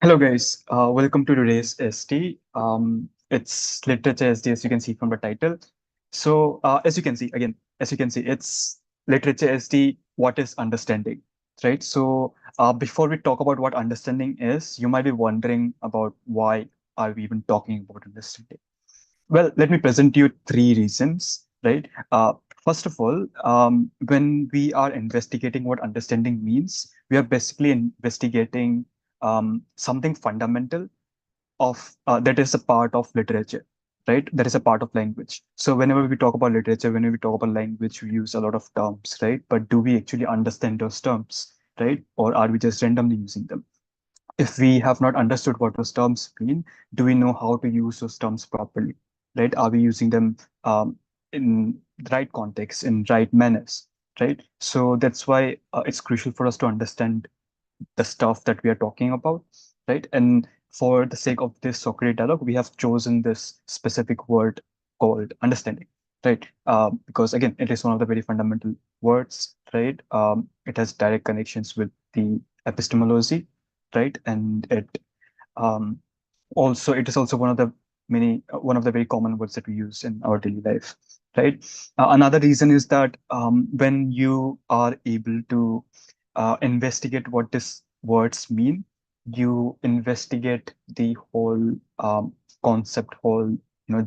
Hello guys, welcome to today's ST. It's literature SD as you can see from the title. As you can see, again, as you can see, it's literature SD, what is understanding, right? Before we talk about what understanding is, you might be wondering about why are we even talking about understanding? Well, let me present you three reasons, right? First of all, when we are investigating what understanding means, we are basically investigating something fundamental of that is a part of literature, right? That is a part of language. So whenever we talk about literature, whenever we talk about language, we use a lot of terms, right? But do we actually understand those terms, right? Or are we just randomly using them? If we have not understood what those terms mean, do we know how to use those terms properly, right? Are we using them in the right context, in right manners, right? So that's why it's crucial for us to understand the stuff that we are talking about, right? And for the sake of this Socrates dialogue, we have chosen this specific word called understanding, right? Because again, it is one of the very fundamental words, right? It has direct connections with the epistemology, right? And um, it is also one of the very common words that we use in our daily life, right? Another reason is that when you are able to investigate what these words mean, you investigate the whole concept, whole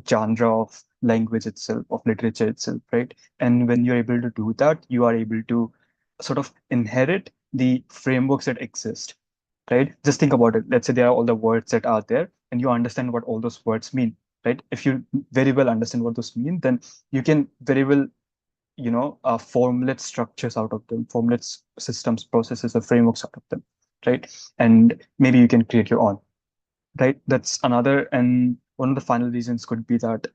genre of language itself, of literature itself, right? And when you're able to do that, you are able to sort of inherit the frameworks that exist, right? Just think about it. Let's say there are all the words that are there, and you understand what all those words mean, right? If you very well understand what those mean, then you can very well, formulate structures out of them, formulate systems, processes, or frameworks out of them, right? And maybe you can create your own, right? That's another. And one of the final reasons could be that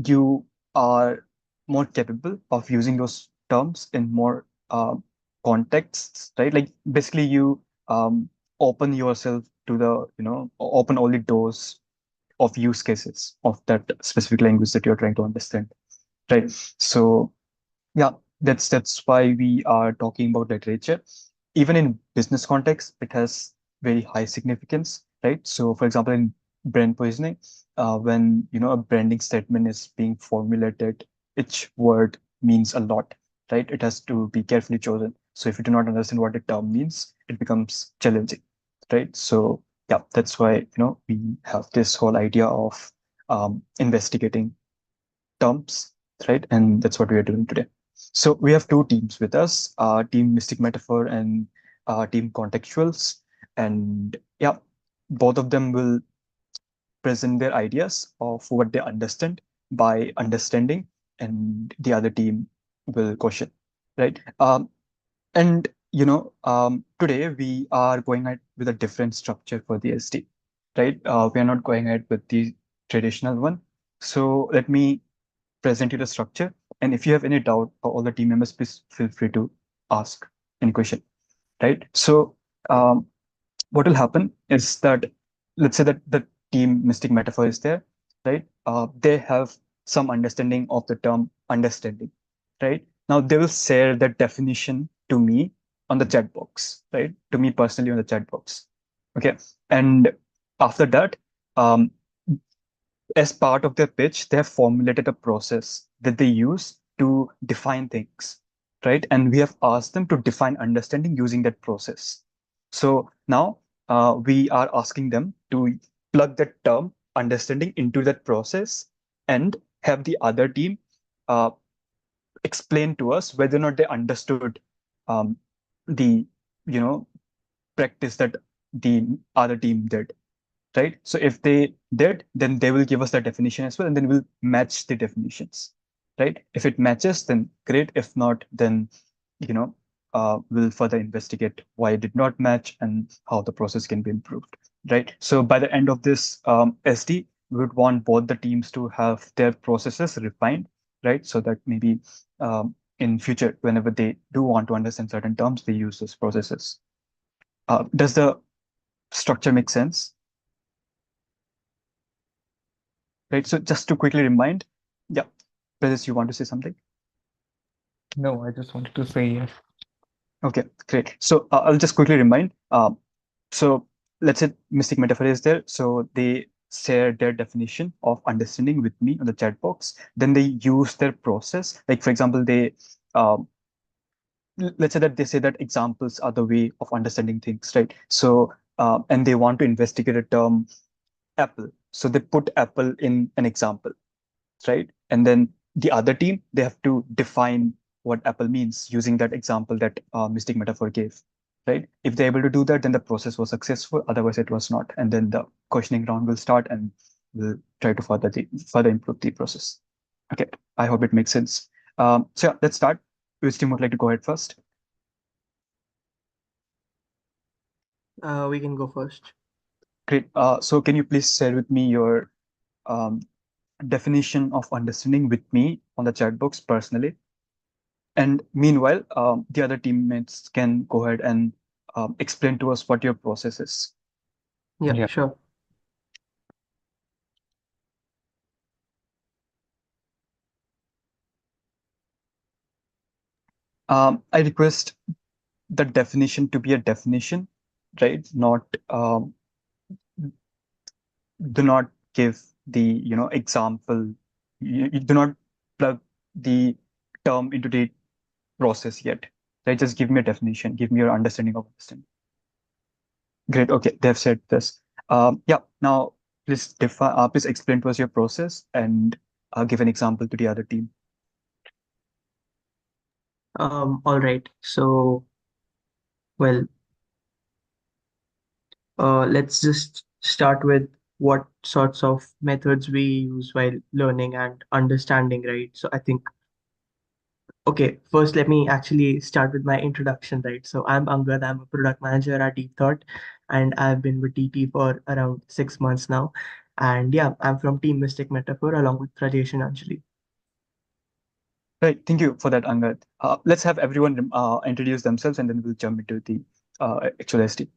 you are more capable of using those terms in more contexts, right? Like basically you um, open yourself to open all the doors of use cases of that specific language that you're trying to understand, right? So yeah, that's why we are talking about literature. Even in business context, it has very high significance, right? So, for example, in brand positioning, when a branding statement is being formulated, each word means a lot, right? It has to be carefully chosen. So, if you do not understand what a term means, it becomes challenging, right? So, yeah, that's why we have this whole idea of investigating terms, right? And that's what we are doing today. So we have two teams with us, Team Mystic Metaphor and Team Contextuals. And yeah, both of them will present their ideas of what they understand by understanding, and the other team will question, right? And today we are going ahead with a different structure for the SD, right? We are not going ahead with the traditional one. So let me present you the structure. And if you have any doubt for all the team members, please feel free to ask any question, right? So um, what will happen is that let's say that the team Mystic Metaphor is there, right? They have some understanding of the term understanding, right? Now they will share that definition to me on the chat box, right? To me personally on the chat box. Okay. And after that, um, as part of their pitch, they have formulated a process that they use to define things, right? And we have asked them to define understanding using that process. So now we are asking them to plug that term understanding into that process and have the other team uh, explain to us whether or not they understood um, the you know practice that the other team did, right? So if they did, then they will give us the definition as well, and then we'll match the definitions, right? If it matches, then great. If not, then you know we'll further investigate why it did not match and how the process can be improved, right? So by the end of this SD, we would want both the teams to have their processes refined, right? So that maybe in future, whenever they do want to understand certain terms, they use those processes. Does the structure make sense? Right. So just to quickly remind, yeah, Pradesh, you want to say something? No, I just wanted to say yes. Okay, great. So I'll just quickly remind. So let's say Mystic Metaphor is there, so they share their definition of understanding with me on the chat box. Then they use their process. Like for example, they um, let's say that they say that examples are the way of understanding things, right? So and they want to investigate a term Apple, so they put Apple in an example, right? And then the other team, they have to define what Apple means using that example that Mystic Metaphor gave, right? If they're able to do that, then the process was successful. Otherwise, it was not. And then the questioning round will start, and we'll try to further improve the process. Okay, I hope it makes sense. So yeah, let's start. Which team would like to go ahead first? We can go first. Great. So can you please share with me your um, definition of understanding with me on the chat box personally? And meanwhile, the other teammates can go ahead and explain to us what your process is. Yeah, Yeah. sure. I request the definition to be a definition, right? Not do not give the example. You do not plug the term into the process yet. Right? Just give me a definition. Give me your understanding of understanding. Great. Okay, they've said this. Yeah. Now, please explain to us your process and give an example to the other team. All right. So, well, let's just start with what sorts of methods we use while learning and understanding, right? So I think, okay, first let me actually start with my introduction, right? So I'm Angad, I'm a product manager at Deep Thought, and I've been with DT for around 6 months now. And yeah, I'm from Team Mystic Metaphor along with Rajesh and Anjali. Right. Thank you for that, Angad. Let's have everyone introduce themselves, and then we'll jump into the actual SD.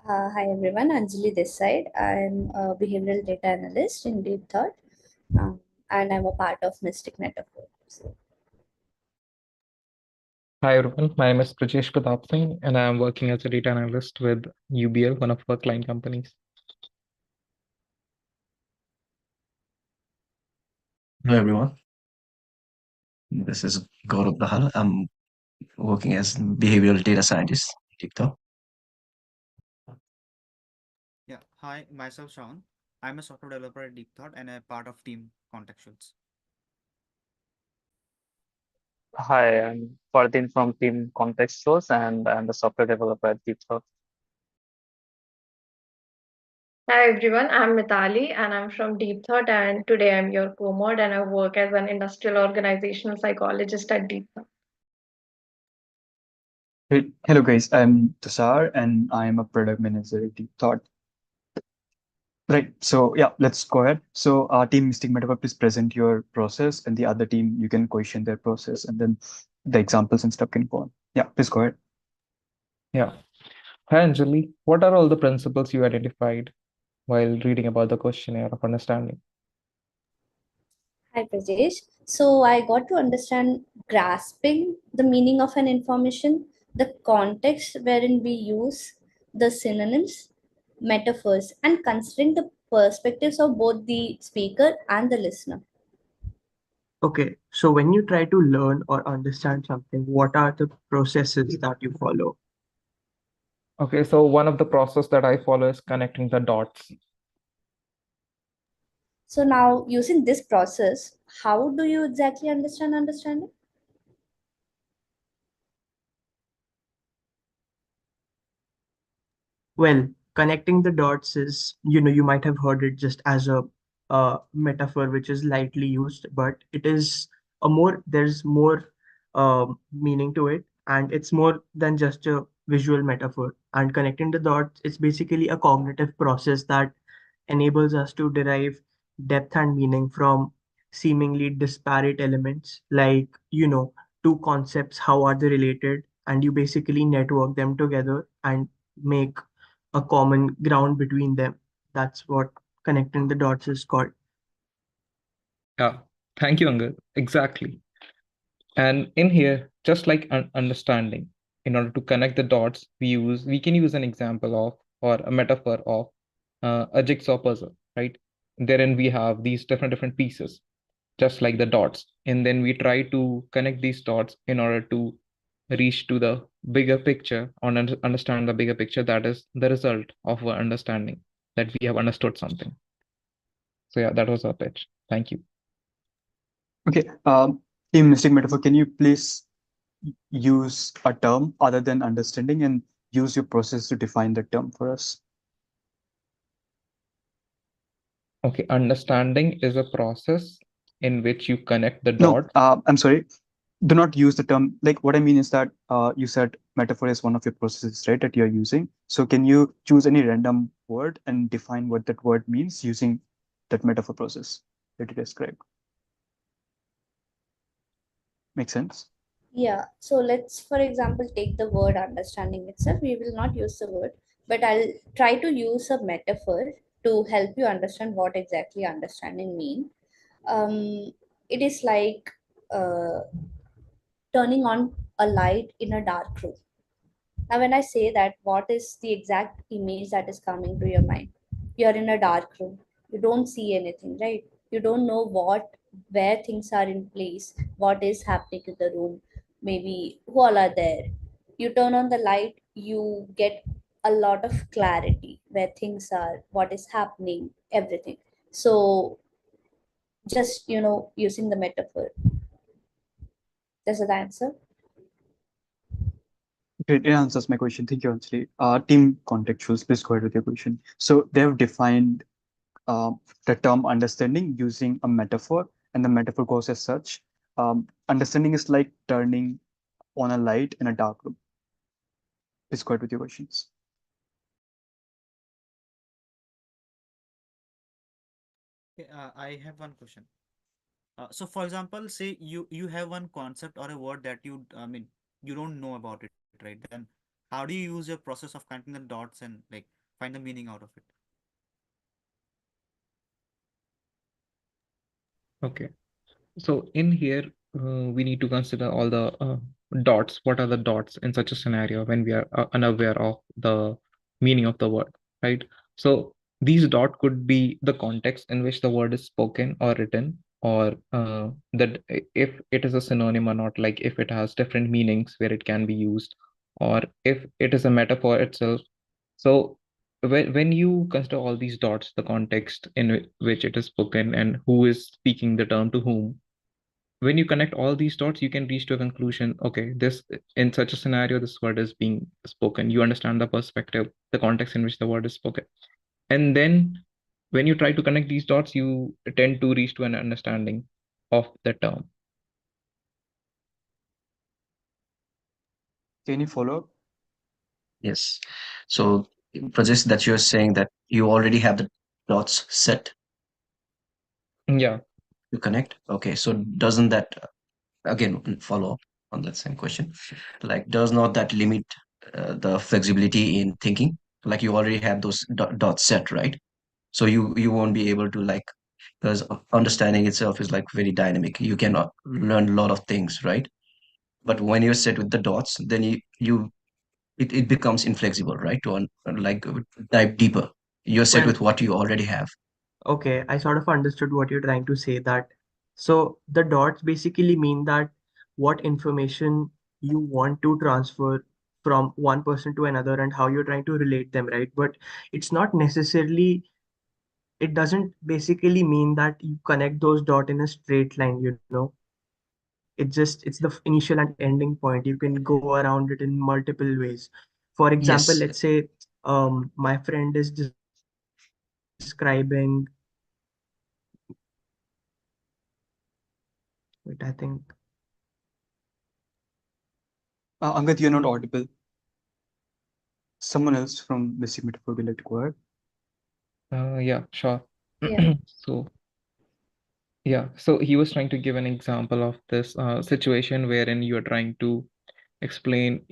Hi everyone, Anjali this side. I'm a behavioral data analyst in Deep Thought, and I'm a part of Mystic Metaphor. So, Hi everyone, my name is Prajesh Pratap Singh, and I am working as a data analyst with UBL, one of our client companies. Hello everyone, this is Gaurav Dahal. I'm working as behavioral data scientist at TikTok. Yeah, hi, myself Sean. I'm a software developer at Deep Thought and a part of Team Contextuals. Hi, I'm Fardin from Team Contextuals, and I'm the software developer at DeepThought. Hi everyone, I'm Mitali and I'm from Deep Thought, and today I'm your co-mod and I work as an industrial organizational psychologist at Deep Thought. Great. Hello, guys. I'm Tushar, and I'm a product manager at Deep Thought. Right. So yeah, let's go ahead. So team Mystic Metaphor, please present your process, and the other team you can question their process, and then the examples and stuff can go on. Yeah, please go ahead. Yeah. Hi Anjali, what are all the principles you identified while reading about the questionnaire of understanding? hi Prajesh. So, I got to understand grasping the meaning of an information, the context wherein we use the synonyms, metaphors, and considering the perspectives of both the speaker and the listener. Okay, so when you try to learn or understand something, what are the processes that you follow? Okay, so one of the process that I follow is connecting the dots. So, now using this process, how do you exactly understand understanding? Well, connecting the dots is, you might have heard it just as a metaphor which is lightly used, but there's more meaning to it, and it's more than just a visual metaphor. And connecting the dots, it's basically a cognitive process that enables us to derive depth and meaning from seemingly disparate elements, like, two concepts, how are they related? And you basically network them together and make a common ground between them. That's what connecting the dots is called. Yeah, thank you, Angad. Exactly. And in here, just like understanding, in order to connect the dots, we can use an example of or a metaphor of a jigsaw puzzle, right? Therein we have these different pieces, just like the dots, and then we try to connect these dots in order to reach to the bigger picture or understand the bigger picture. That is the result of our understanding, that we have understood something. So yeah, that was our pitch. Thank you. Okay, in Mystic Metaphor, can you please use a term other than understanding and use your process to define the term for us? Okay, understanding is a process in which you connect the No, dots. I'm sorry. Do not use the term. Like what I mean is that you said metaphor is one of your processes, right? That you're using. So can you choose any random word and define what that word means using that metaphor process that you described? Make sense? Yeah, so let's, for example, take the word understanding itself. We will not use the word, but I'll try to use a metaphor to help you understand what exactly understanding mean. It is like uh, turning on a light in a dark room. Now, when I say that, what is the exact image that is coming to your mind? You're in a dark room. You don't see anything, right? You don't know where things are in place, what is happening in the room, maybe who all are there. You turn on the light, you get a lot of clarity where things are, what is happening, everything. So, just, using the metaphor. That's the answer. Great, it answers my question. Thank you, Anjali. Team contextuals, please go ahead with your question. So they have defined the term understanding using a metaphor, and the metaphor goes as such. Understanding is like turning on a light in a dark room. Please go ahead with your questions. Okay, I have one question. So for example, say you have one concept or a word that you don't know about it, right? Then how do you use your process of connecting the dots and like find the meaning out of it? Okay. So in here, we need to consider all the dots. What are the dots in such a scenario when we are unaware of the meaning of the word, right? So these dot could be the context in which the word is spoken or written, or that if it is a synonym or not, like if it has different meanings where it can be used, or if it is a metaphor itself. So when you consider all these dots, the context in which it is spoken and who is speaking the term to whom, when you connect all these dots, you can reach to a conclusion. Okay, this in such a scenario, this word is being spoken. You understand the perspective, the context in which the word is spoken. And then when you try to connect these dots, you tend to reach to an understanding of the term. Can you follow? Yes. So, Prajesh, that you're saying that you already have the dots set Yeah. to connect. Okay. So, doesn't that, again, follow up on that same question? Like, does not that limit the flexibility in thinking? Like, you already have those dots set, right? So, you won't be able to, like, because understanding itself is like very dynamic. You can learn a lot of things, right? But when you're set with the dots, then it becomes inflexible, right? To like dive deeper. You're set Well, with what you already have. okay, I sort of understood what you're trying to say that. So the dots basically mean that what information you want to transfer from one person to another and how you're trying to relate them, right? But it's not necessarily, it doesn't basically mean that you connect those dots in a straight line, you know. It's the initial and ending point. You can go around it in multiple ways. For example, Yes. let's say my friend is describing, wait, I think. Angad, you're not audible. Someone else from Mystic Metaphor will like to go ahead. Yeah, sure. Yeah. So yeah, so he was trying to give an example of this situation wherein you are trying to explain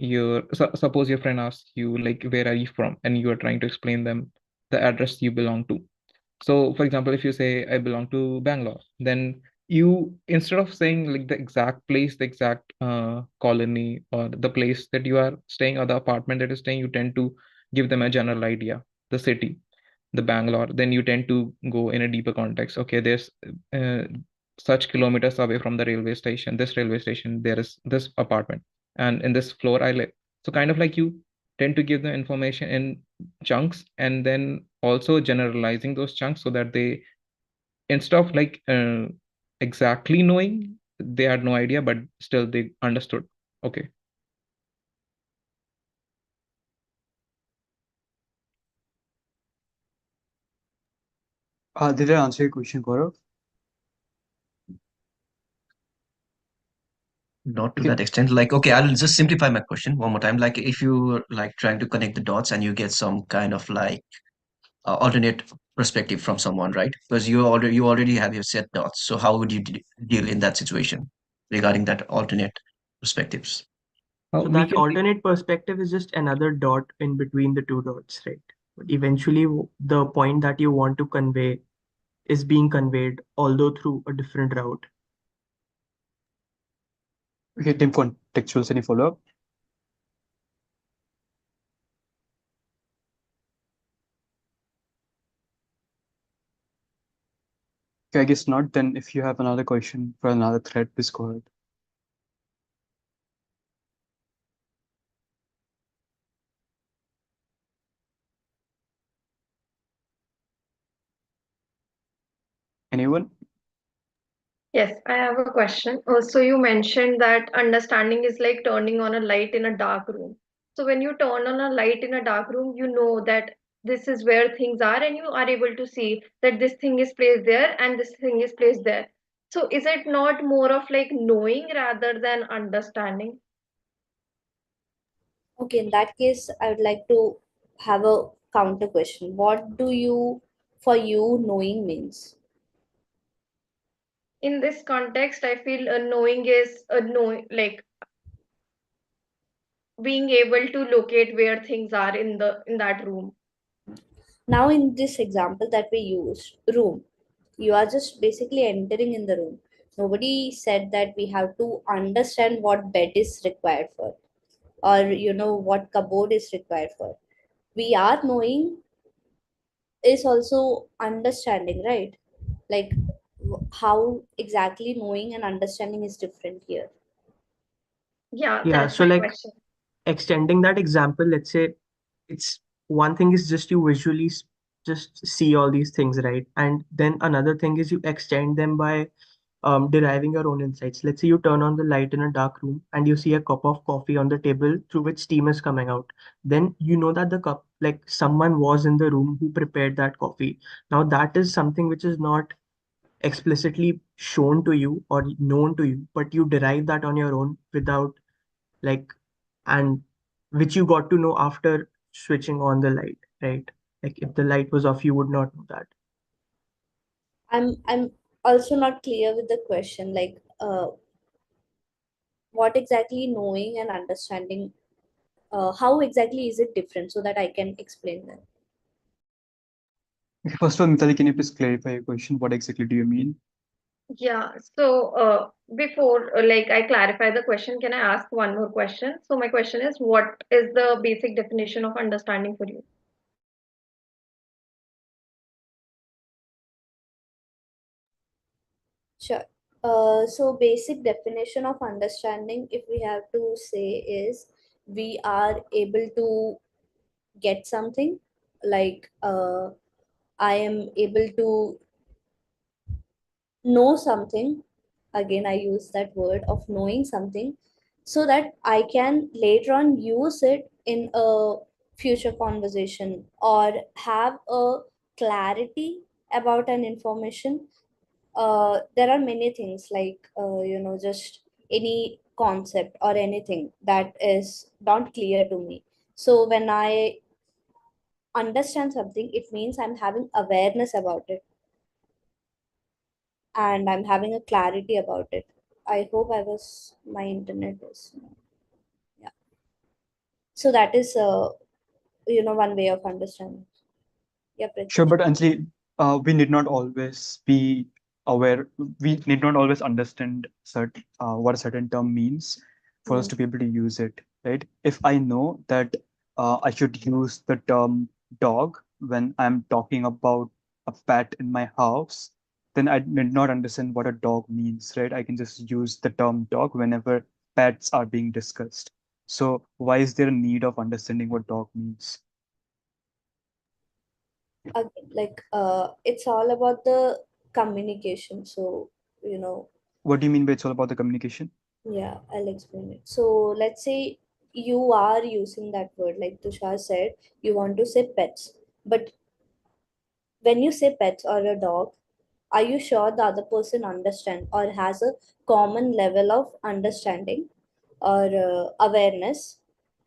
suppose your friend asks you, like, where are you from, and you are trying to explain them the address you belong to. So for example, if you say I belong to Bangalore, then you, instead of saying like the exact place, the exact colony, or the place that you are staying, or the apartment that you're staying, you tend to give them a general idea, the city, the Bangalore, then you tend to go in a deeper context. Okay, there's such kilometers away from the railway station, this railway station, there is this apartment, and in this floor I live. So kind of like you tend to give them information in chunks, and then also generalizing those chunks so that they, instead of like exactly knowing, they had no idea, but still they understood. Okay. Did I answer your question, Gaurav? Not to Okay. that extent. Like, okay, I'll just simplify my question one more time. Like, if you like trying to connect the dots and you get some kind of like alternate perspective from someone, right? Because you already have your set dots. So how would you deal in that situation regarding that alternate perspectives? So We that can alternate perspective is just another dot in between the two dots, right? But eventually, the point that you want to convey is being conveyed, although through a different route. Okay, Tim, contextuals, any follow-up? Okay, I guess not. Then if you have another question for another thread, please go ahead. Anyone? Yes, I have a question. So you mentioned that understanding is like turning on a light in a dark room. So when you turn on a light in a dark room, you know that this is where things are, and you are able to see that this thing is placed there and this thing is placed there. So is it not more of like knowing rather than understanding? Okay, in that case, I would like to have a counter question. What do you, for you, knowing means? In this context, I feel knowing is knowing, like being able to locate where things are in that room. Now, in this example that we used, room, you are just basically entering in the room. Nobody said that we have to understand what bed is required for, or what cupboard is required for. We are knowing is also understanding, right? Like how exactly knowing and understanding is different here. Yeah, Yeah, that's so my like question. extending that example, let's say it's one thing is just you visually just see all these things, right? And then another thing is you extend them by deriving your own insights. Let's say you turn on the light in a dark room and you see a cup of coffee on the table through which steam is coming out. Then you know that the cup, like someone was in the room who prepared that coffee. Now that is something which is not explicitly shown to you or known to you, but you derive that on your own without like, and which you got to know after switching on the light, right? Like if the light was off, you would not know that. I'm also not clear with the question, like what exactly knowing and understanding, how exactly is it different, so that I can explain that. Okay, first of all, Mitali, can you please clarify your question? What exactly do you mean? Yeah, so before like I clarify the question, can I ask one more question? So my question is, what is the basic definition of understanding for you? Sure. So basic definition of understanding, if we have to say, is we are able to get something, like I am able to know something. Again, I use that word of knowing something, so that I can later on use it in a future conversation, or have a clarity about an information. There are many things, like just any concept or anything that is not clear to me. So when I understand something, it means I'm having awareness about it, and I'm having a clarity about it. I hope my internet is, yeah. So that is, one way of understanding. Yeah, Sure, Pritesh. but Anjali, we need not always be aware. We need not always understand what a certain term means for us Hmm. to be able to use it, right? If I know that I should use the term dog when I'm talking about a pet in my house, then I did not understand what a dog means, right? I can just use the term dog whenever pets are being discussed. So why is there a need of understanding what dog means? Again, like it's all about the communication. So, What do you mean by it's all about the communication? yeah, I'll explain it. So let's say you are using that word, like Tushar said, you want to say pets. But when you say pets or a dog, are you sure the other person understand or has a common level of understanding or awareness?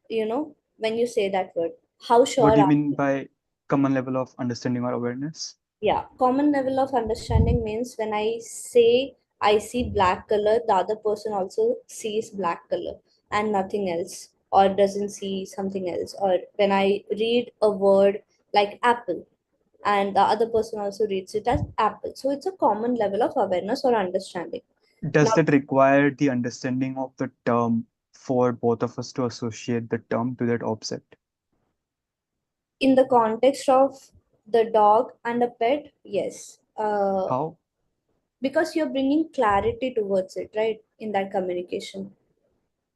When you say that word, how What sure do you are mean you? by common level of understanding or awareness? Yeah, common level of understanding means when I say I see black color, the other person also sees black color and nothing else, or doesn't see something else. Or when I read a word like apple, and the other person also reads it as apple. So it's a common level of awareness or understanding. Does Now, that require the understanding of the term for both of us to associate the term to that object? in the context of the dog and a pet, yes. How? Because you're bringing clarity towards it, right? In that communication.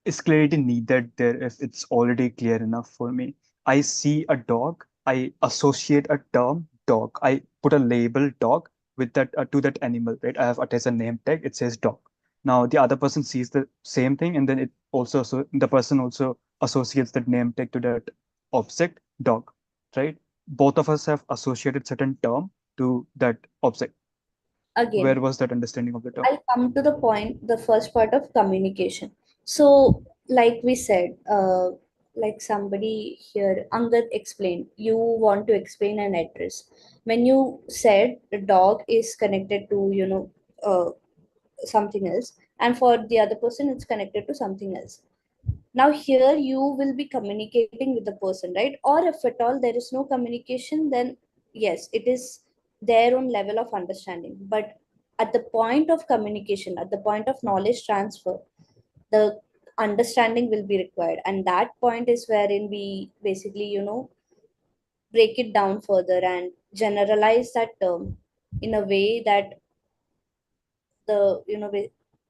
Is clarity needed there if it's already clear enough for me? I see a dog, I associate a term dog, I put a label dog with that to that animal, right? I have attached a name tag, it says dog. Now the other person sees the same thing, and then it also, so the person also associates that name tag to that object dog, right? Both of us have associated certain term to that object. Where Again, was that understanding of the term? I'll come to the point, the first part of communication. So, like we said, like somebody here, Angad explained, you want to explain an address. When you said the dog is connected to, something else, and for the other person, it's connected to something else. Now, here you will be communicating with the person, right? Or if at all there is no communication, then yes, it is their own level of understanding. But at the point of communication, at the point of knowledge transfer, the understanding will be required. And that point is wherein we basically, break it down further and generalize that term in a way that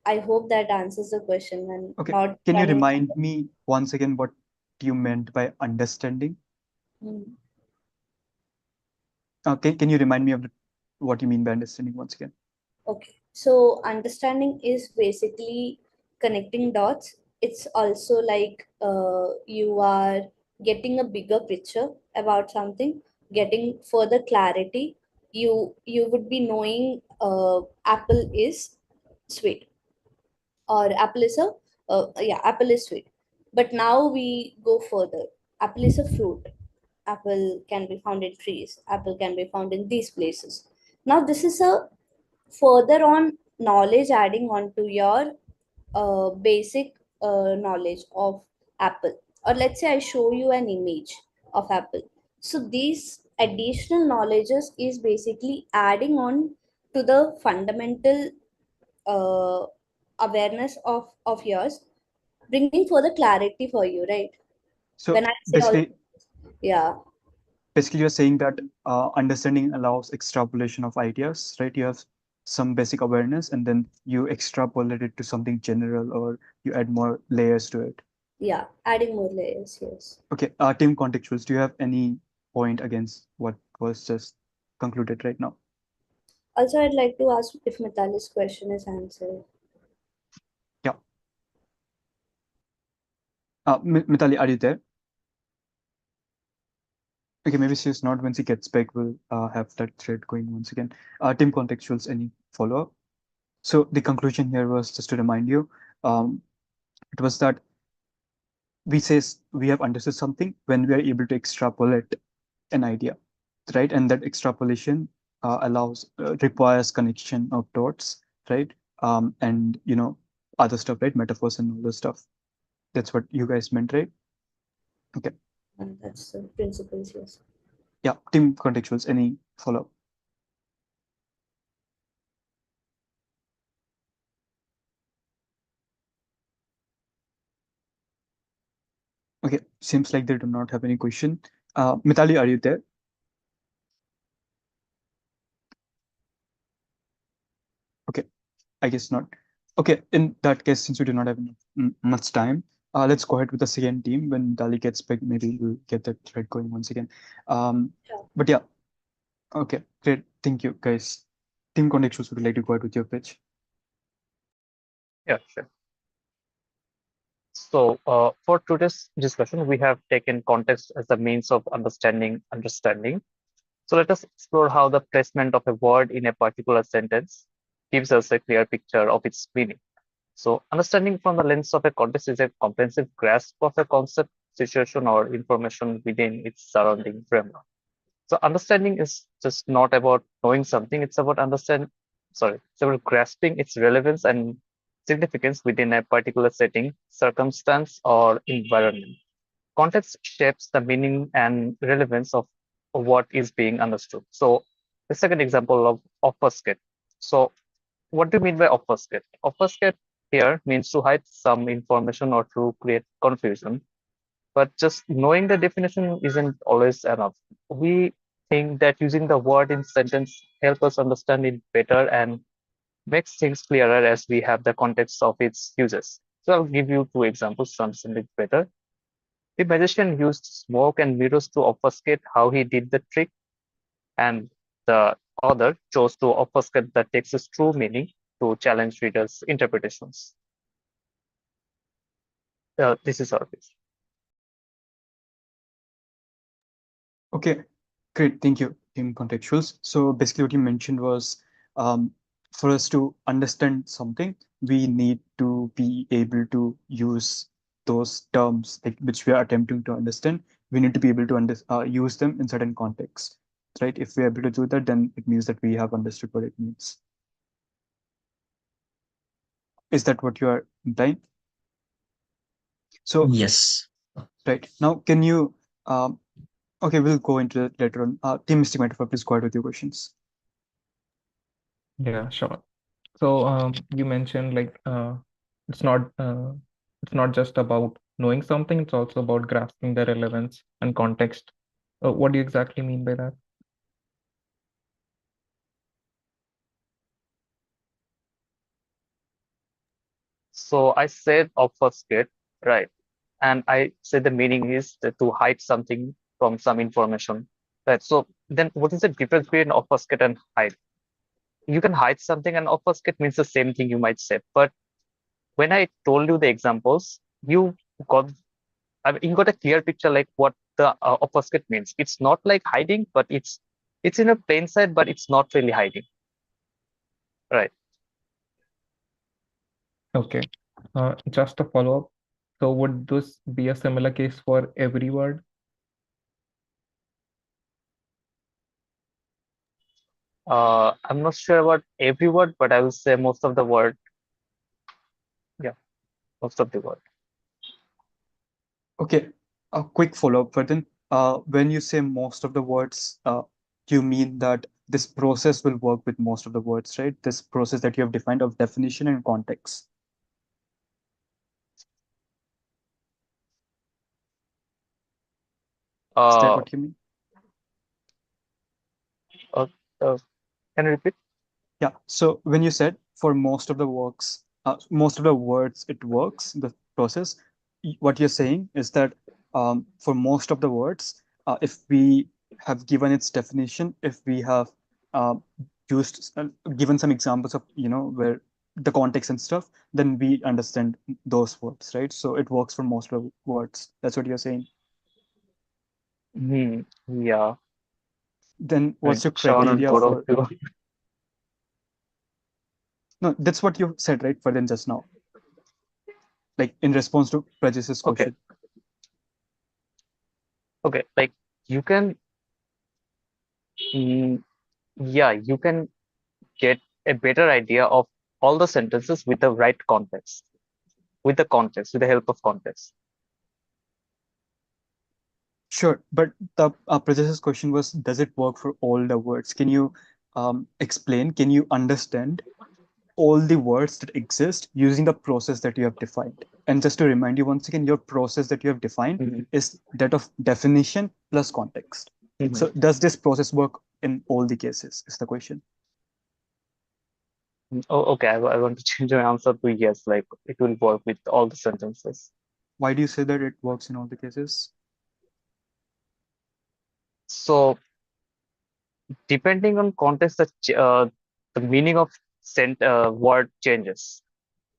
I hope that answers the question and Okay, not can you running. remind me once again what you meant by understanding? Hmm. Okay, can you remind me of what you mean by understanding once again? Okay, so understanding is basically connecting dots. It's also like you are getting a bigger picture about something, getting further clarity. You would be knowing apple is sweet, or apple is a apple is sweet. But now we go further. Apple is a fruit. Apple can be found in trees. Apple can be found in these places. Now this is a further on knowledge adding on to your basic knowledge of apple, or let's say I show you an image of apple. So these additional knowledges is basically adding on to the fundamental uh, awareness of yours, bringing further clarity for you, right? So When I say all, basically, yeah, you're saying that understanding allows extrapolation of ideas, right? You have some basic awareness, and then you extrapolate it to something general, or you add more layers to it. yeah, adding more layers, yes. Okay, team contextuals. Do you have any point against what was just concluded right now? Also, I'd like to ask if Mitali's question is answered. Yeah. Mitali, are you there? Okay, maybe she's not. When she gets back, we'll have that thread going once again. Team contextuals, any follow-up? So the conclusion here was, just to remind you, um, it was that we have understood something when we are able to extrapolate an idea, right? And that extrapolation requires connection of dots, right? And other stuff, right? Metaphors and all those stuff. That's what you guys meant, right? Okay. And that's the principles, yes. Yeah. Team contextuals, any follow-up? Okay. seems like they do not have any question. Mitali, are you there? Okay, I guess not. Okay, in that case, since we do not have much time, let's go ahead with the second team. When Dali gets back, maybe we'll get that thread going once again. Sure. But yeah, okay, great. Thank you, guys. Team Contextuals, would you like to go ahead with your pitch? Yeah, sure. So for today's discussion, we have taken context as a means of understanding. So let us explore how the placement of a word in a particular sentence gives us a clear picture of its meaning. So understanding from the lens of a context is a comprehensive grasp of a concept, situation, or information within its surrounding framework. So understanding is just not about knowing something, it's about it's about grasping its relevance and significance within a particular setting, circumstance, or environment. Context shapes the meaning and relevance of what is being understood. So the second example of obfuscate. So what do you mean by obfuscate? Obfuscate here means to hide some information or to create confusion. But just knowing the definition isn't always enough. We think that using the word in sentence help us understand it better and makes things clearer as we have the context of its uses. So I'll give you two examples to understand it better. The magician used smoke and mirrors to obfuscate how he did the trick, and the author chose to obfuscate the text's true meaning to challenge readers' interpretations. This is our pitch. Okay, great. Thank you, Team Contextuals. So basically what you mentioned was for us to understand something, we need to be able to use those terms like which we are attempting to understand. We need to be able to use them in certain contexts, right? If we're able to do that, then it means that we have understood what it means. Is that what you are implying? So Yes. right now, can you okay, we'll go into that later on. Team Mystic Metaphor, please go ahead with your questions. Yeah, sure. So you mentioned like it's not it's not just about knowing something, it's also about grasping the relevance and context. What do you exactly mean by that? So I said obfuscate, right? And I said the meaning is to hide something from some information, right? So then what is the difference between obfuscate and hide? You can hide something and obfuscate means the same thing you might say. But when I told you the examples, you got you got a clear picture like what the obfuscate means. It's not like hiding, but it's in a plain sight, but it's not really hiding, right? Okay. Just a follow-up. So would this be a similar case for every word? I'm not sure about every word, but I will say most of the word. Yeah, most of the word. Okay, a quick follow-up, Vardhan. When you say most of the words, you mean that this process will work with most of the words, right? This process that you have defined of definition and context. Is that Uh, what you mean? uh, uh, can you repeat? Yeah. So when you said for most of the works, most of the words, it works, the process, what you're saying is that for most of the words, if we have given its definition, if we have uh, given some examples of, where the context and stuff, then we understand those words, right? So it works for most of the words. That's what you're saying. Yeah. Then I mean, what's your Sean and criteria both of for? you. No, that's what you said, right? For then just now, like in response to Prajes's Okay. question. Okay. Like you can, yeah, you can get a better idea of all the sentences with the right context, with the help of context. Sure, but the Prajes's question was, does it work for all the words? Can you explain? Can you understand all the words that exist using the process that you have defined. And just to remind you once again, your process that you have defined Mhm. is that of definition plus context. Mhm. So does this process work in all the cases is the question. Oh, okay. I want to change my answer to yes, like it will work with all the sentences. Why do you say that it works in all the cases? So depending on context, the meaning of word changes.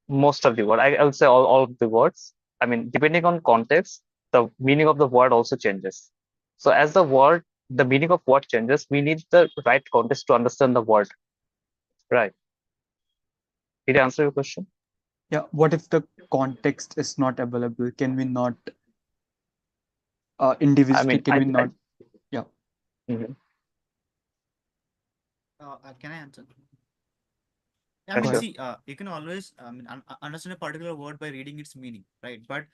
Most of the word, I would say all of the words. I mean, depending on context, the meaning of the word also changes. So as the meaning of word changes, we need the right context to understand the word. Right. Did I answer your question? Yeah, what if the context is not available? Can we not I mean, can we not? Yeah. Mhm. Can I answer? I Yeah, mean, sure. see, you can always understand a particular word by reading its meaning, right? But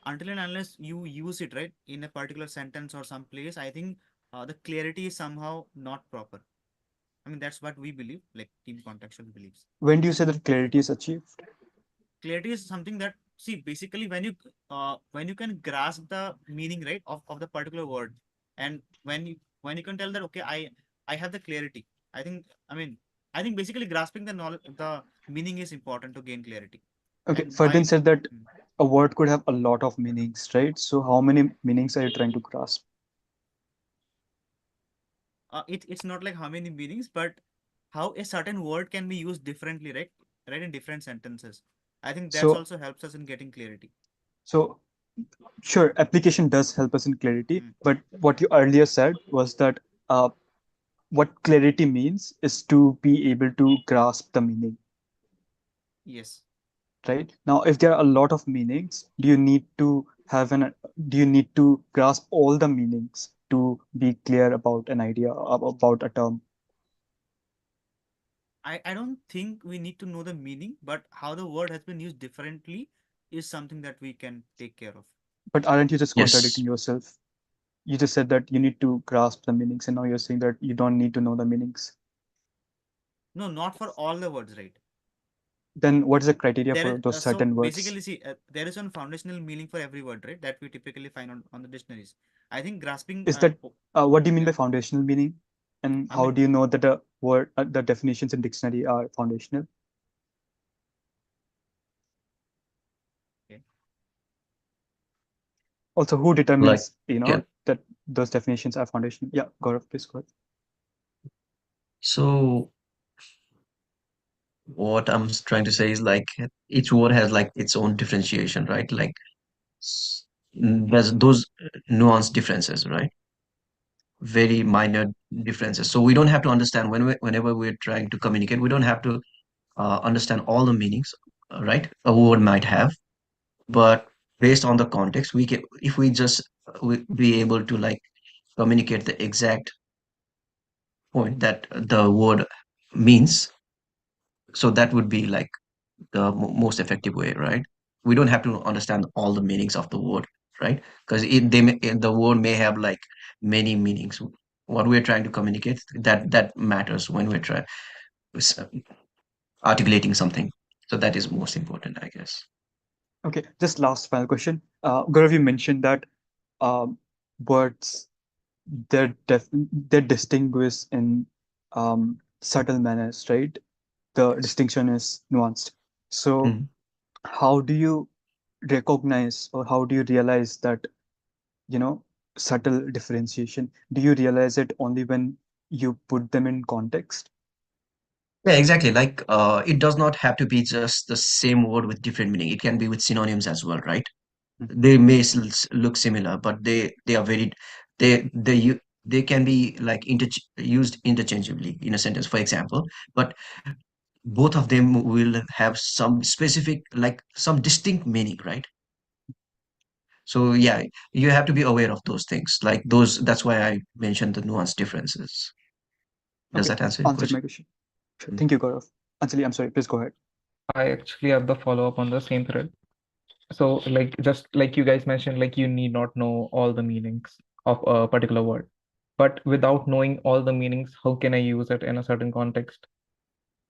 until and unless you use it, right, in a particular sentence or some place, I think the clarity is somehow not proper. I mean, that's what we believe, like Team Contextual believes. When do you say that clarity is achieved? Clarity is something that, see, basically when you can grasp the meaning, right, of the particular word, and when you can tell that, okay, I have the clarity. I think basically grasping the knowledge, the meaning is important to gain clarity. Okay, And Ferdinand by said that Mm. a word could have a lot of meanings, right? So how many meanings are you trying to grasp? It's not like how many meanings, but how a certain word can be used differently, right, in different sentences. I think that's So, also helps us in getting clarity. so sure, application does help us in clarity, Mm. but what you earlier said was that uh, what clarity means is to be able to grasp the meaning, Yes. right? Now, if there are a lot of meanings, do you need to grasp all the meanings to be clear about an idea, about a term? I don't think we need to know the meaning, but how the word has been used differently is something that we can take care of. But aren't you just Yes. contradicting yourself? You just said that you need to grasp the meanings, and now you're saying that you don't need to know the meanings. No, not for all the words, right? Then what is the criteria There is for those so certain words? basically, see, there is one foundational meaning for every word, right? That we typically find on the dictionaries. I think grasping, Is that what do you mean yeah, by foundational meaning? And I how mean, do you know that the word, the definitions in dictionary are foundational? okay. Also, who Like, determines, yeah. that those definitions are foundational? Yeah, Gaurav, please go ahead. So what I'm trying to say is like each word has like its own differentiation, right? Like there's those nuanced differences, right? Very minor differences. So we don't have to understand whenever we're trying to communicate, we don't have to understand all the meanings, right? A word might have, but based on the context, we can, if we just be able to like communicate the exact point that the word means, so that would be like the most effective way, right? We don't have to understand all the meanings of the word, right? Because the word may have like many meanings. What we're trying to communicate, that matters when we're trying articulating something. So that is most important, I guess. Okay, just last final question. Gaurav, you mentioned that um, words they're distinguished in subtle manners, right? The distinction is nuanced. So Mm. how do you recognize or how do you realize that, you know, subtle differentiation? Do you realize it only when you put them in context? Yeah, exactly. Like it does not have to be just the same word with different meaning. It can be with synonyms as well, right? Mhm. They may look similar, but they are very they can be like used interchangeably in a sentence, for example. But both of them will have some specific, like some distinct meaning, right? So yeah, you have to be aware of those things. Like those, that's why I mentioned the nuance differences. Does Okay, that answer your answered question? my question. Sure. Mm. Thank you, Gaurav. Anjali, I'm sorry, please go ahead. I actually have the follow-up on the same thread. So, like, just like you guys mentioned, like, you need not know all the meanings of a particular word. But without knowing all the meanings, how can I use it in a certain context?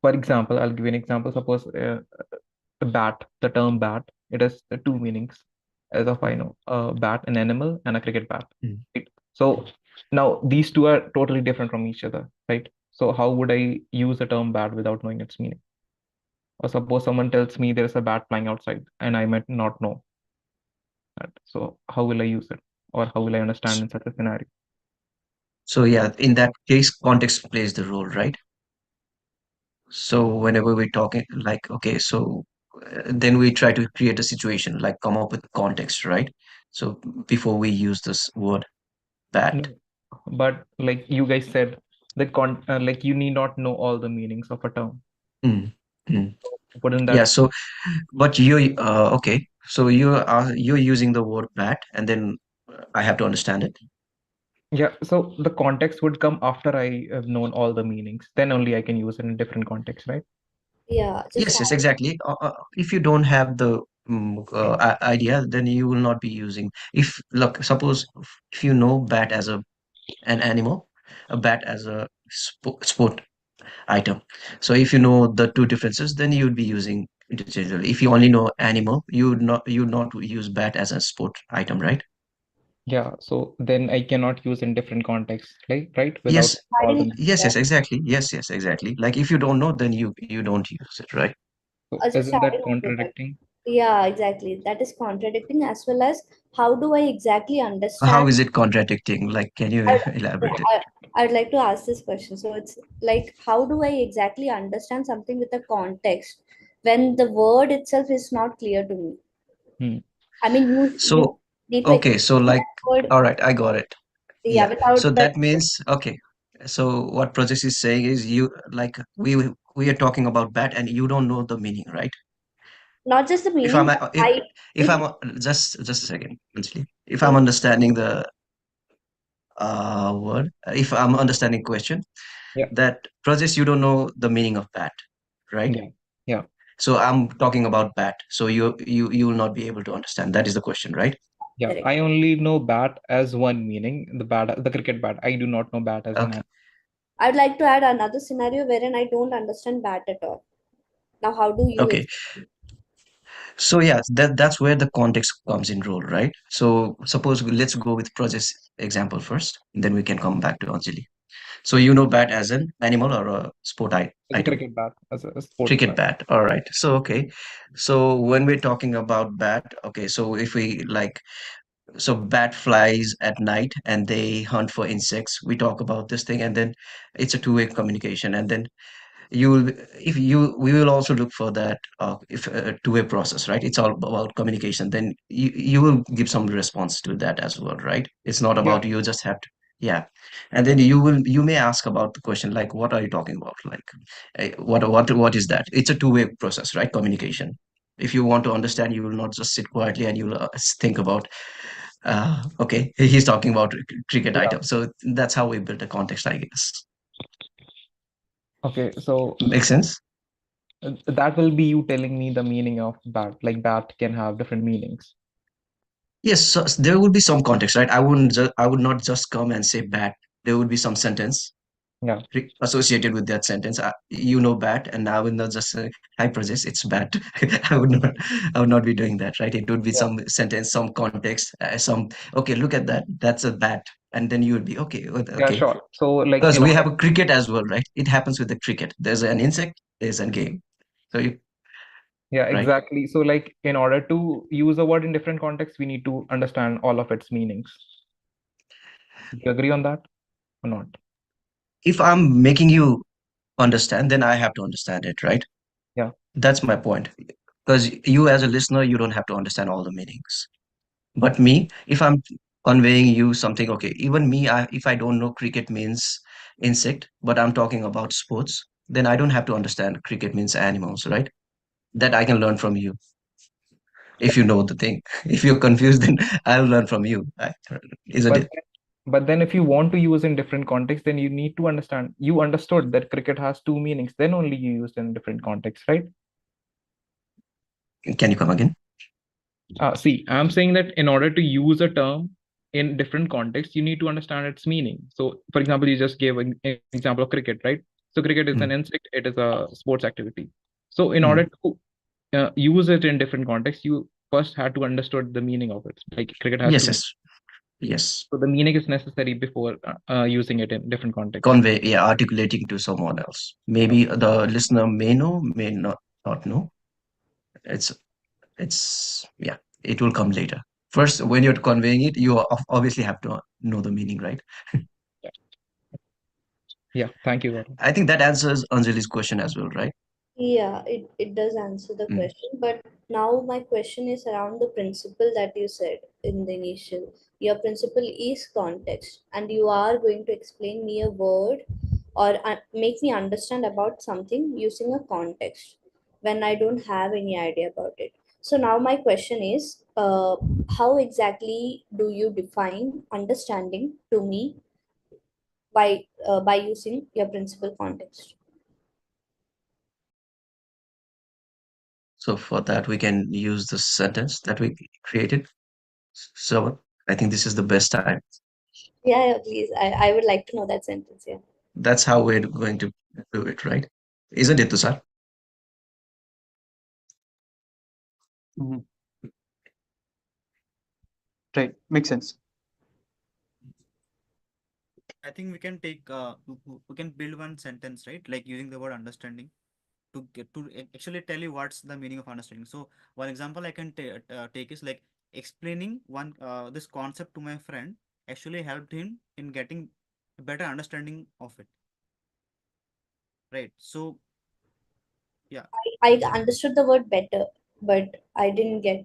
For example, I'll give you an example. Suppose bat, the term bat, it has two meanings, as of I know, a bat, an animal, and a cricket bat. Mm. Right? So now these two are totally different from each other, right? So how would I use the term bat without knowing its meaning? Or suppose someone tells me there's a bat flying outside, and I might not know that. So how will I use it, or how will I understand in such a scenario? So yeah, in that case, context plays the role, right? So whenever we're talking, like, okay, so then we try to create a situation, like come up with context, right? So before we use this word bat. No, but like you guys said, like you need not know all the meanings of a term. Mm, mm. Wouldn't Yeah, that? so but you okay, so you're using the word bat, and then I have to understand it. Yeah, so the context would come after I have known all the meanings. Then only I can use it in different contexts, right? Yeah, just Yes, exactly. If you don't have the idea, then you will not be using. If look, suppose if you know bat as an animal, a bat as a sport item. So if you know the two differences, then you would be using interchangeably. If you only know animal, you would not use bat as a sport item, right? Yeah, so then I cannot use in different contexts, right? Without Yes, all the adding meanings. yes, exactly. Yes, exactly. Like if you don't know, then you don't use it, right? So just isn't that adding on to that. contradicting? Yeah, exactly. That is contradicting, as well as how do I exactly How understand? is it contradicting? Like, can you I'd, elaborate it? I'd like to ask this question. So it's like, how do I exactly understand something with a context when the word itself is not clear to me? Hmm. I mean, you So, need to okay, so explain like, that word, all right, I got it. yeah, Yeah. So without that, that means, okay. So what Project is saying is you like we are talking about bat and you don't know the meaning, right? not just the If meaning, I'm but if if I'm just a second, Anjali. If I'm yeah, understanding the word, if I'm understanding question, Yeah, that Project you don't know the meaning of bat, right? yeah, yeah, So I'm talking about bat. So you will not be able to understand. That is the question, right? yeah. correct. I only know bat as one meaning, the cricket bat. I do not know bat as an Okay. animal. I'd like to add another scenario wherein I don't understand bat at all. Now, how do you Okay. So yeah, that's where the context comes in role, right? So suppose let's go with Project's example first, then we can come back to Anjali. So you know bat as an animal or a As a item. cricket bat, as a sports Cricket bat. bat. All right. So okay. So when we're talking about bat, okay, so if we like so bat flies at night and they hunt for insects. We talk about this thing and then it's a two-way communication. And then you will if you we will also look for that if a two-way process, right? It's all about communication, then you will give some response to that as well, right? It's not Yeah, about you just have to, yeah. And then you may ask about the question like what are you talking about, like what is that? It's a two-way process, right? Communication. If you want to understand, you will not just sit quietly and you'll think about okay, he's talking about cricket yeah. item, so that's how we build a context, I guess. Okay, so Make sense? that will be you telling me the meaning of bat. Like bat can have different meanings. Yes, so there would be some context, right? I would not just come and say bat. There would be some sentence Yeah, associated with that sentence. You know bat, and I would not just say hi Prajesh, it's bat. I would not be doing that, right? It would be yeah, some sentence, some context, some okay, look at that. That's a bat. And then you would be okay, yeah, okay. sure. So like Because in we order, have a cricket as well, right? It happens with the cricket. There's an insect, there's a game. So you yeah, right. exactly. So like in order to use a word in different contexts, we need to understand all of its meanings. Do you agree on that or not? If I'm making you understand, then I have to understand it, right? Yeah, That's my point. Because you as a listener, you don't have to understand all the meanings. But me, if I'm conveying you something, okay, even me, if I don't know cricket means insect, but I'm talking about sports, then I don't have to understand cricket means animals, right? That I can learn from you if you know the thing. If you're confused, then I'll learn from you, isn't but it? but then if you want to use in different contexts, then you need to understand. You understood that cricket has two meanings. Then only you use in different contexts, right? Can you come again? See, I'm saying that in order to use a term in different contexts, you need to understand its meaning. So, for example, you just gave an example of cricket, right? So cricket is Mm. an insect, it is a sports activity. So in Mm. order to use it in different contexts, you first had to understand the meaning of it. Like cricket has Yes, to, yes, yes. so the meaning is necessary before using it in different contexts. Convey, yeah, articulating to someone else. Maybe the listener may know, may not know. It's yeah, it will come later. First, when you're conveying it, you obviously have to know the meaning, right? Yeah, thank you, Gaurav. I think that answers Anjali's question as well, right? Yeah, it does answer the Mm. question, but now my question is around the principle that you said in the initial. Your principle is context, and you are going to explain me a word or make me understand about something using a context when I don't have any idea about it. So now my question is, how exactly do you define understanding to me by using your principle context? So for that, we can use the sentence that we created. So I think this is the best time. Yeah, please. I would like to know that sentence. Yeah. That's how we're going to do it, right? Isn't it, Tushar? Mhm. Right, makes sense. I think we can take we can build one sentence, right? Like using the word understanding to get to actually tell you what's the meaning of understanding. So one example I can take is like explaining one this concept to my friend actually helped him in getting a better understanding of it, right? So yeah, I understood the word better, but I didn't get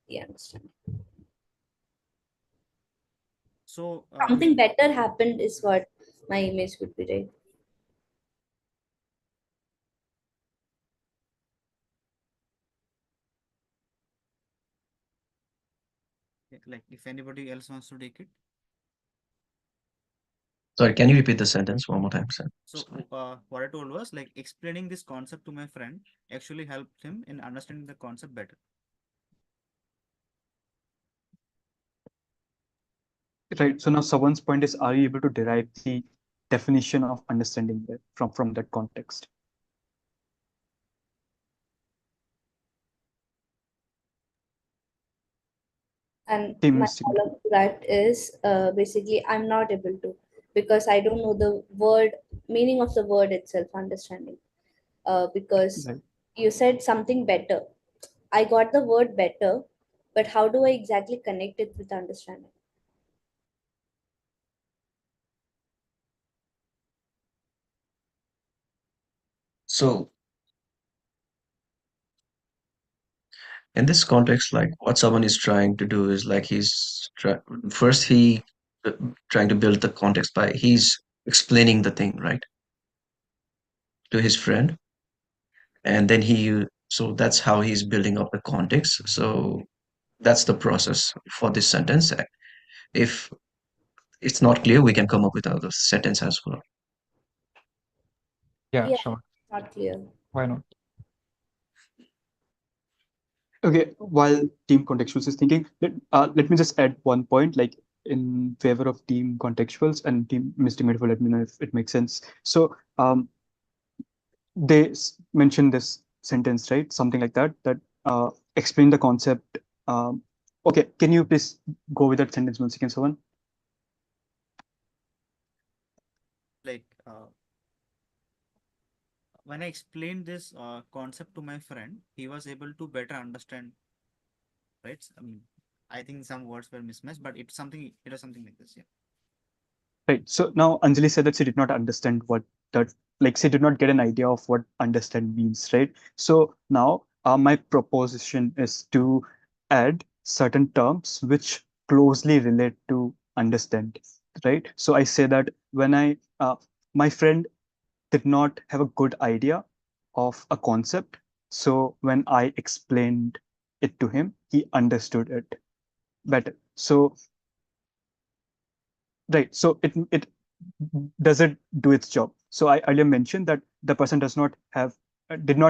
the understanding. so Something better happened is what my image would be, right? like if anybody else wants to take it. Sorry, can you repeat the sentence one more time, sir? So what I told was like explaining this concept to my friend actually helped him in understanding the concept better. Right. So now someone's point is, are you able to derive the definition of understanding there from that context? And Team my mystic. follow-up to that is basically I'm not able to because I don't know the word meaning of the word itself, understanding. Because Right. you said something better. I got the word better, but how do I exactly connect it with understanding? So in this context, like what someone is trying to do is like first he uh, trying to build the context by he's explaining the thing, right, to his friend, and then so that's how he's building up the context. So that's the process for this sentence. If it's not clear, we can come up with another sentence as well. Yeah, Yeah, sure. not clear. Why not? Okay, while team contextuals is thinking, let me just add one point, like in favor of team contextuals and team misdemeanor. Let me know if it makes sense. So they mentioned this sentence, right? Something like that, that explain the concept. Okay, can you please go with that sentence once again, someone? Like when I explained this concept to my friend, he was able to better understand, right? I mean, I think some words were mismatched, but it was something like this, yeah. Right. So now Anjali said that she did not understand what that, like she did not get an idea of what understand means, right? So now my proposition is to add certain terms which closely relate to understand, right? So I say that when my friend did not have a good idea of a concept, so when I explained it to him, he understood it better. So right. So it does it do its job. So I earlier mentioned that the person did not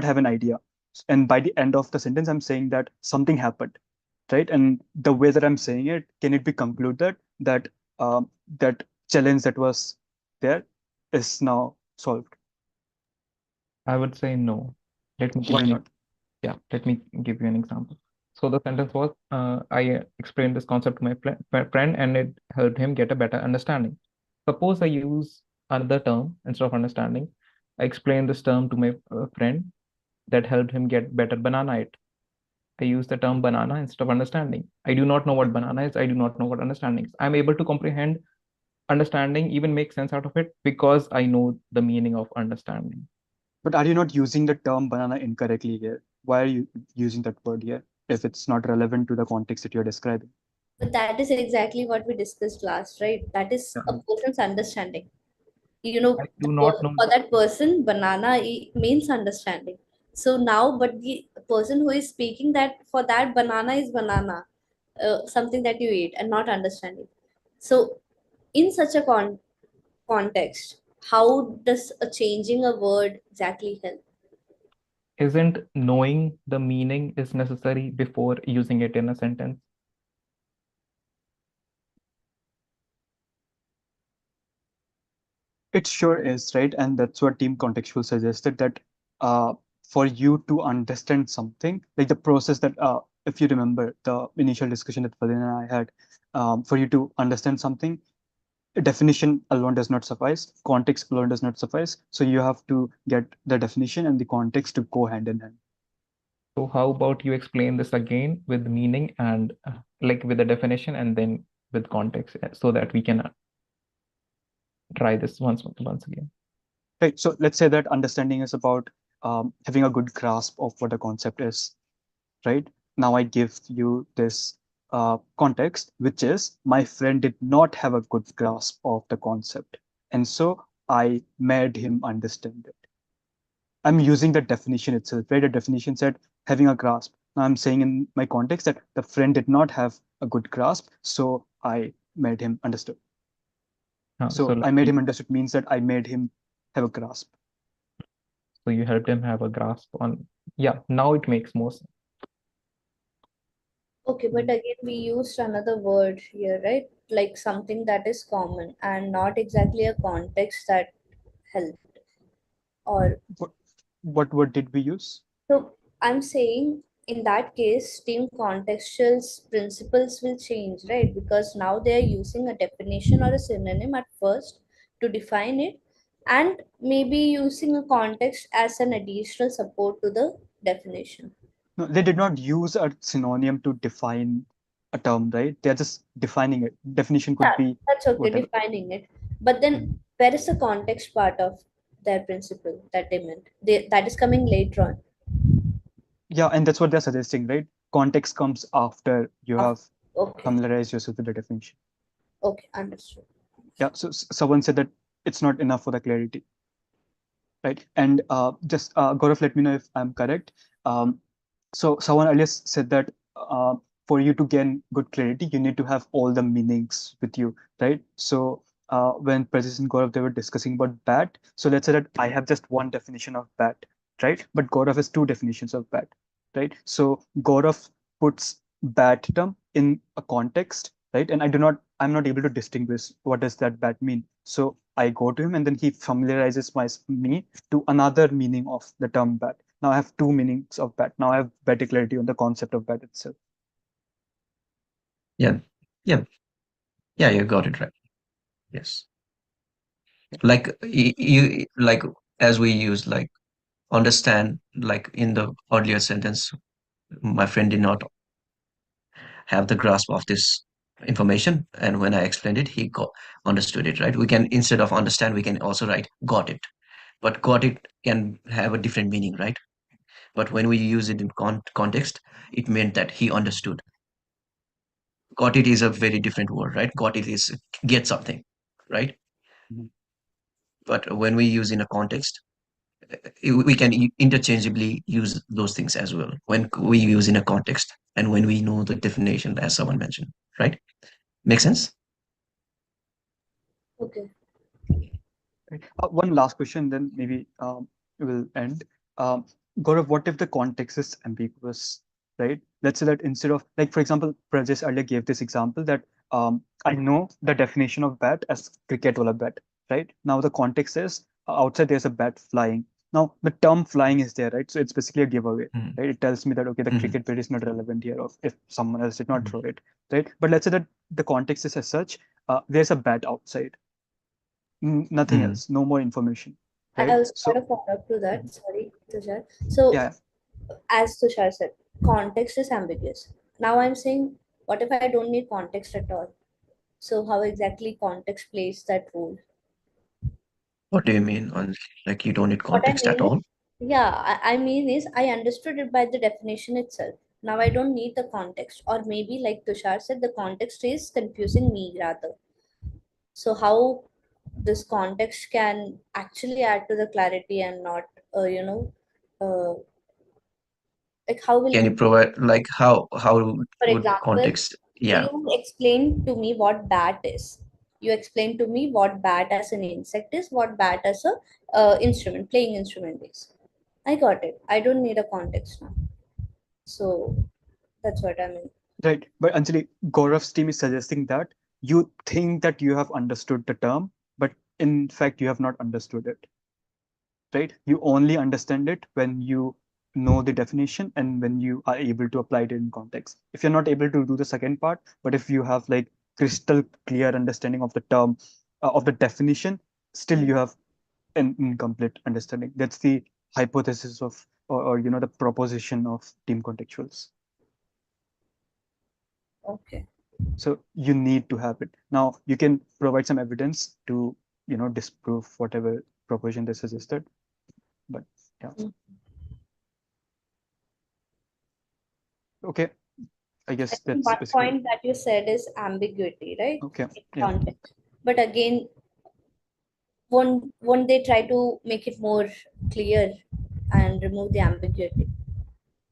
have an idea. And by the end of the sentence, I'm saying that something happened, right? And the way that I'm saying it, can it be concluded that that challenge that was there is now solved? I would say no. Let me give Why you an not? let me give you an example. So the sentence was, I explained this concept to my friend and it helped him get a better understanding. Suppose I use another term instead of understanding. I explained this term to my friend that helped him get better banana it. I use the term banana instead of understanding. I do not know what banana is. I do not know what understanding is. I'm able to comprehend understanding, even make sense out of it because I know the meaning of understanding. But are you not using the term banana incorrectly here? Why are you using that word here if it's not relevant to the context that you're describing? But that is exactly what we discussed last, right? That is a Yeah. person's understanding. I do not know. For that person, banana means understanding. So now, but the person who is speaking, that for that banana is banana, something that you eat, and not understanding. So in such a context, how does a changing a word exactly help? Isn't knowing the meaning is necessary before using it in a sentence? It sure is, right? And that's what Team Contextual suggested, that uh, for you to understand something, like the process that, if you remember the initial discussion that Fadil and I had, for you to understand something, a definition alone does not suffice, context alone does not suffice. So you have to get the definition and the context to go hand in hand. So how about you explain this again with meaning and like with the definition and then with context so that we can try this once again. Right. So let's say that understanding is about having a good grasp of what a concept is, right? Now I give you this context, which is my friend did not have a good grasp of the concept. And so I made him understand it. I'm using the definition itself, right? The definition said having a grasp. Now I'm saying in my context that the friend did not have a good grasp, so I made him understood. So So I made him understood means that I made him have a grasp. So you helped him have a grasp on, yeah, now it makes more sense. Okay, but again, we used another word here, right? Like something that is common and not exactly a context that helped. Or What word did we use? so I'm saying in that case, team contextual principles will change, right? Because now they are using a definition or a synonym at first to define it, and maybe using a context as an additional support to the definition. No, they did not use a synonym to define a term, right? They're just defining it. Definition could Yeah, be that's okay, whatever. defining it. But then where is the context part of their principle that they meant? That is coming later on. Yeah, and that's what they're suggesting, right? Context comes after you have Okay, familiarized yourself with the definition. okay, understood. Yeah, so someone said that it's not enough for the clarity, right? And just Gaurav, let me know if I'm correct. So someone earlier said that for you to gain good clarity, you need to have all the meanings with you, right? So when Prajesh and Gaurav, they were discussing about bat, so let's say that I have just one definition of bat, right? But Gaurav has two definitions of bat, right? So Gaurav puts bat term in a context, right? And I'm not able to distinguish what does that bat mean. So I go to him and then he familiarizes me to another meaning of the term bat. Now I have two meanings of bat. Now I have better clarity on the concept of bat itself. Yeah, yeah, yeah, you got it right. Yes. Like you like as we use like understand, like in the earlier sentence, my friend did not have the grasp of this information, and when I explained it, he got understood it, right? We can, instead of understand, we can also write got it, but got it can have a different meaning, right? But when we use it in context, it meant that he understood. Got it is a very different word, right? Got it is get something, right? Mhm. But when we use in a context, we can interchangeably use those things as well when we use in a context and when we know the definition, as someone mentioned, right? Make sense? Okay. Right. One last question, then maybe we'll end. Gaurav, what if the context is ambiguous, right? Let's say that instead of, like, for example, Prajesh earlier gave this example that I know the definition of bat as cricket wala bat, right? Now the context is outside there's a bat flying. Now the term flying is there, right? So it's basically a giveaway, Mhm. right? It tells me that okay, the Mhm. cricket bat is not relevant here, or if someone else did not Mhm. throw it, right? But let's say that the context is as such, there's a bat outside, nothing Mhm. else, no more information, I right? also So got a follow-up to that. Sorry, Tushar. So, yeah, as Tushar said, context is ambiguous. Now I'm saying, what if I don't need context at all? So, how exactly context plays that role? What do you mean on like you don't need What I context at mean is, all? yeah, I mean is I understood it by the definition itself. Now I don't need the context, or maybe like Tushar said, the context is confusing me rather. So how this context can actually add to the clarity and not, uh, like how will, Can you provide like how for would example, context? Yeah. you explain to me what bat is. You explain to me what bat as an insect is, what bat as a instrument, playing instrument is. I got it. I don't need a context now. So that's what I mean. right. But Anjali, Gaurav's team is suggesting that you think that you have understood the term, but in fact you have not understood it, right? You only understand it when you know the definition and when you are able to apply it in context. If you're not able to do the second part, but if you have like crystal clear understanding of the term, of the definition, still you have an incomplete understanding. That's the hypothesis of, or the proposition of team contextuals. Okay. So you need to have it. Now you can provide some evidence to, disprove whatever proposition they suggested. But yeah, Mm. okay. I I guess think that's one basically point that you said is ambiguity, right? okay. In Yeah. context. But again, won't they try to make it more clear and remove the ambiguity?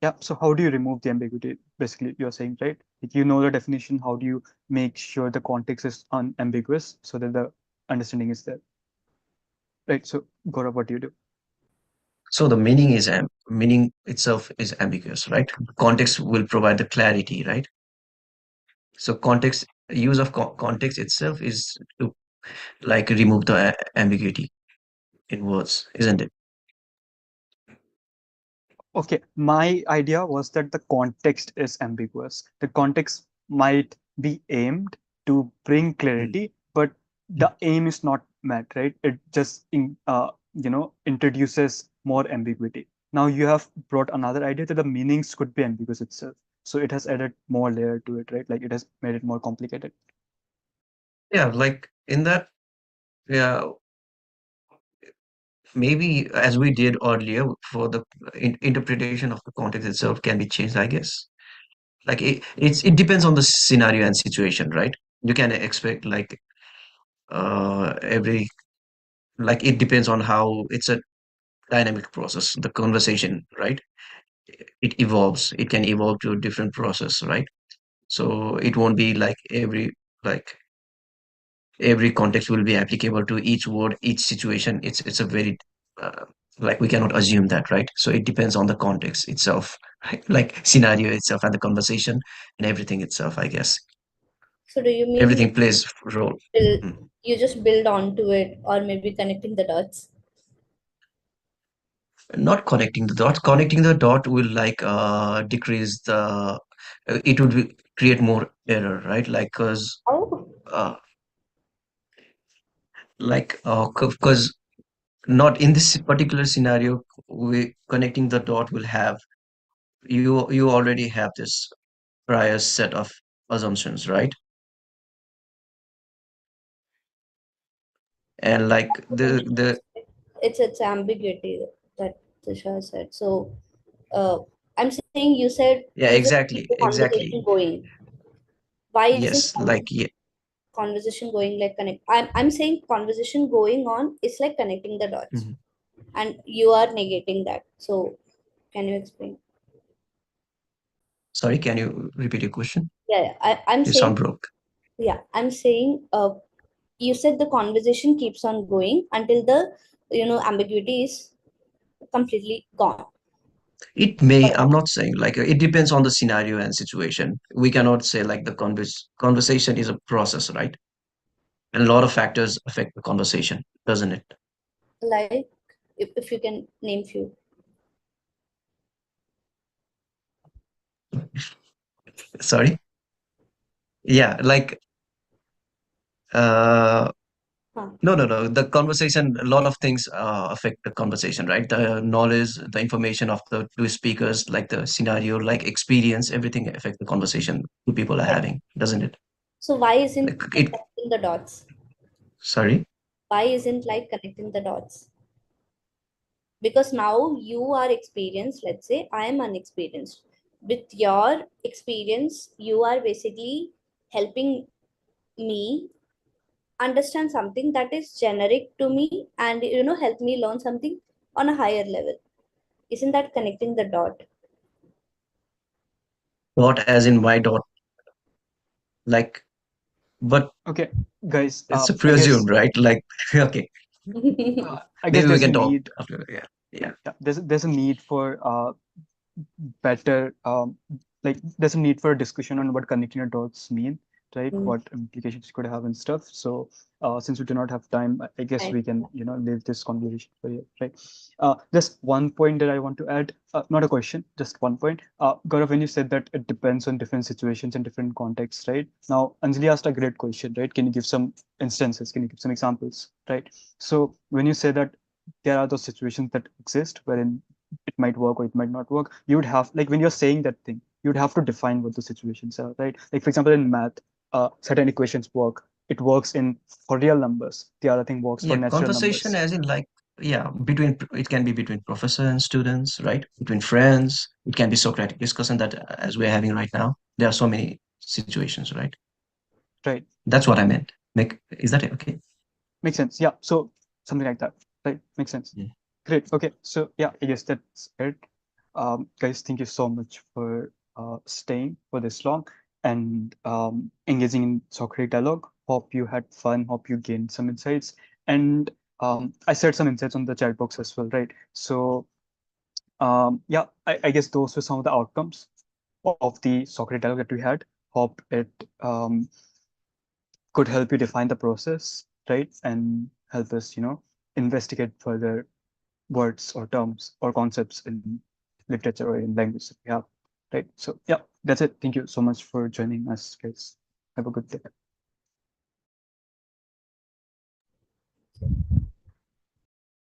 Yeah. So how do you remove the ambiguity? Basically, you're saying, right? If you know the definition, how do you make sure the context is unambiguous so that the understanding is there? Right. So Gaurav, what do you do? So the meaning itself is ambiguous, right? Context will provide the clarity, right? So use of context itself is to like remove the ambiguity in words, isn't it? Okay, my idea was that the context is ambiguous. The context might be aimed to bring Mm. clarity, but Mm. the aim is not met, right? It just introduces more ambiguity. Now you have brought another idea that the meanings could be ambiguous itself. So it has added more layer to it, right? Like it has made it more complicated. Yeah, like in that, yeah, maybe as we did earlier for the interpretation of the context itself can be changed, I guess. Like it depends on the scenario and situation, right? You can expect like every like it depends on how it's a dynamic process, the conversation, right? It evolves. It can evolve to a different process, right? So it won't be like like every context will be applicable to each word, each situation. It's a very uh, like we cannot assume that, right? So it depends on the context itself, right? Like scenario itself and the conversation and everything itself, I guess. So do you mean Everything plays a role. build, Mm. you just build onto it, or maybe connecting the dots? Not connecting the dots. Connecting the dot will like decrease the it would create more error, right? Like because Oh, uh, because not in this particular scenario, we connecting the dot will have you already have this prior set of assumptions, right? And like the it's ambiguity that Tisha said. So uh, I'm saying you said yeah, you just keep exactly, the exactly. conversation going. Why isn't Yes, like yeah, conversation going like connect? I'm saying conversation going on is like connecting the dots, mhm. and you are negating that. So can you explain? Sorry, can you repeat your question? Yeah, I'm You saying, sound broke. yeah, I'm saying you said the conversation keeps on going until the ambiguity is completely gone. It may, I'm not saying like it depends on the scenario and situation. We cannot say like the conversation is a process, right? And a lot of factors affect the conversation, doesn't it? Like, if you can name few. Sorry. Yeah, like uh Huh. no. The conversation, a lot of things affect the conversation, right? The knowledge, the information of the two speakers, like the scenario, like experience, everything affect the conversation two people are Right. having, doesn't it? So why isn't Like like it. connecting the dots? Sorry. Why isn't like connecting the dots? Because now you are experienced, let's say I am unexperienced. With your experience, you are basically helping me understand something that is generic to me, and help me learn something on a higher level. Isn't that connecting the dot? Dot as in my dot, like, but Okay, guys, it's a I guess presumed, right? Like, okay, I guess maybe we there's a can talk need. after. Yeah, yeah. Yeah, there's a need for better like there's a need for a discussion on what connecting your dots mean, right? Mm, What implications could have and stuff. So since we do not have time, I guess right. we can leave this conversation for you, right? Just one point that I want to add, not a question, just one point. Gaurav, when you said that it depends on different situations and different contexts, right? Now Anjali asked a great question, right? Can you give some instances, can you give some examples, right? So when you say that there are those situations that exist wherein it might work or it might not work, you would have, like, when you're saying that thing, you'd have to define what the situations are, right? Like, for example, in math, certain equations work, it works in for real numbers, the other thing works for Yeah, natural conversation numbers. as in like, yeah, between, it can be between professor and students, right? Between friends, it can be Socratic discussion that as we're having right now. There are so many situations, right? Right. That's what I meant. Make, is that it? Okay? Makes sense. Yeah, so something like that, right? Makes sense. Yeah. Great. Okay, so yeah, I guess that's it. Guys, thank you so much for staying for this long and engaging in Socratic dialogue. Hope you had fun. Hope you gained some insights. And I shared some insights on the chat box as well, right? So yeah, I guess those were some of the outcomes of the Socratic dialogue that we had. Hope it could help you define the process, right? And help us, investigate further words or terms or concepts in literature or in language that we have, right? So yeah, that's it. Thank you so much for joining us, guys. Have a good day.